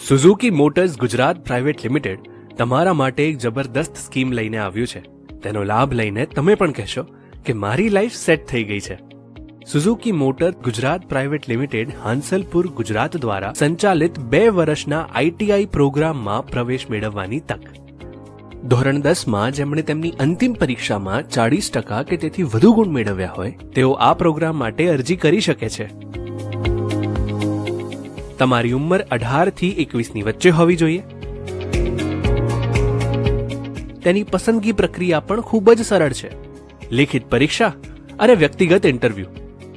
Suzuki motors Gujarat private limited તમારા માટે એક જબરદસ્ત સ્કીમ લઈને આવ્યું છે. તેનો લાભ લઈને તમે પણ કહેશો કે મારી લાઈફ સેટ થઈ ગઈ છે. Suzuki motor Gujarat private limited Hansalpur Gujarat દ્વારા સંચાલિત 2 વર્ષના આઈટીઆઈ પ્રોગ્રામમાં પ્રવેશ મેળવવાની તક. ધોરણ 10માં જેમણે તેમની અંતિમ પરીક્ષામાં 40% કે તેથી વધુ ગુણ મેળવ્યા હોય તેઓ આ પ્રોગ્રામ માટે અરજી કરી શકે છે. તમારી ઉંમર 18 થી 21 ની વચ્ચે હોવી જોઈએ. તેની પસંદગી પ્રક્રિયા પણ ખૂબ જ સરળ છે. લેખિત પરીક્ષા અને વ્યક્તિગત ઇન્ટરવ્યુ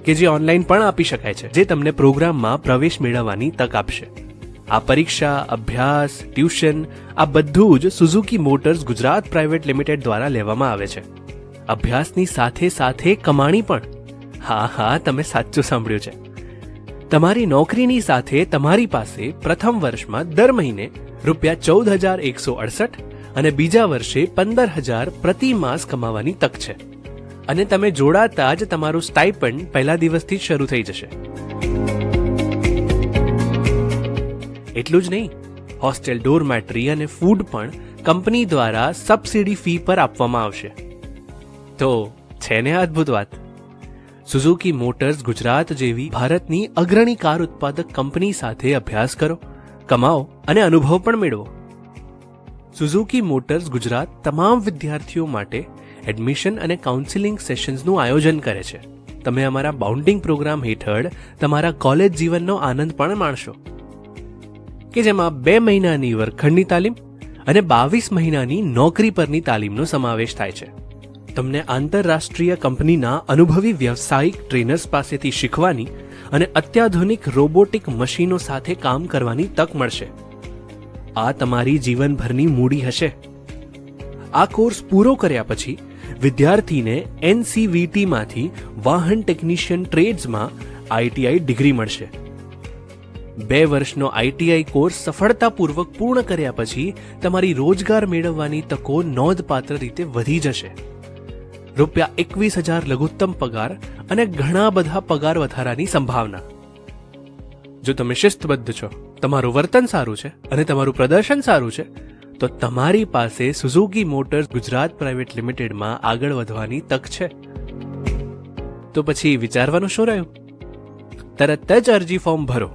કે જે ઓનલાઈન પણ આપી શકાય છે, જે તમને પ્રોગ્રામમાં પ્રવેશ મેળવવાની તક આપશે. આ પરીક્ષા, અભ્યાસ, ટ્યુશન આ બધું જ Suzuki motors Gujarat private limited દ્વારા લેવામાં આવે છે. અભ્યાસની સાથે સાથે કમાણી પણ. હા, તમે સાચું સાંભળ્યું છે. તમારી નોકરીની સાથે તમારી પાસે પ્રથમ વર્ષમાં દર મહિને ₹14,168 અને બીજા વર્ષે 15,000 પ્રતિ માસ કમાવાની તક છે. અને તમે જોડાતા જ તમારું સ્ટાઇપન્ડ પહેલા દિવસથી જ શરૂ થઈ જશે. એટલું જ નહીં, હોસ્ટેલ ડોરમેટરી અને ફૂડ પણ કંપની દ્વારા સબસિડી ફી પર આપવામાં આવશે. તો છે ને અદ્ભુત વાત. સુઝુકી મોટર્સ ગુજરાત જેવી ભારતની અગ્રણી કાર ઉત્પાદક કંપની સાથે અભ્યાસ કરો, કમાઓ અને અનુભવ પણ મેળવો. સુઝુકી મોટર્સ ગુજરાત તમામ વિદ્યાર્થીઓ માટે એડમિશન અને કાઉન્સિલિંગ સેશન્સનું આયોજન કરે છે. તમે અમારા બાઉન્ડિંગ પ્રોગ્રામ હેઠળ તમારા કોલેજ જીવનનો આનંદ પણ માણશો, કે જેમાં 2 મહિનાની વર્ગખંડની તાલીમ અને 22 મહિનાની નોકરી પરની તાલીમનો સમાવેશ થાય છે. તમને આંતરરાષ્ટ્રીય કંપનીના અનુભવી વ્યવસાયિક ટ્રેનર્સ પાસેથી શીખવાની અને અત્યાધુનિક રોબોટિક મશીનો સાથે કામ કરવાની તક મળશે. આ તમારી જીવનભરની મૂડી હશે. આ કોર્સ પૂરો કર્યા પછી વિદ્યાર્થીને NCVTમાંથી વાહન ટેકનિશિયન ટ્રેડ્સમાં આઈટીઆઈ ડિગ્રી મળશે. 2 વર્ષનો આઈટીઆઈ કોર્સ સફળતાપૂર્વક પૂર્ણ કર્યા પછી તમારી રોજગાર મેળવવાની તકો નોંધપાત્ર રીતે વધી જશે. ₹21,000 લઘુત્તમ પગાર અને ઘણા બધા પગાર વધારાની સંભાવના. જો તમે શિસ્તબદ્ધ છો, તમારું વર્તન સારું છે અને તમારું પ્રદર્શન સારું છે, તો તમારી પાસે સુઝુકી મોટર્સ ગુજરાત પ્રાઇવેટ લિમિટેડમાં આગળ વધવાની તક છે. તો પછી વિચારવાનું શું રહ્યું? તરત જ અરજી ફોર્મ ભરો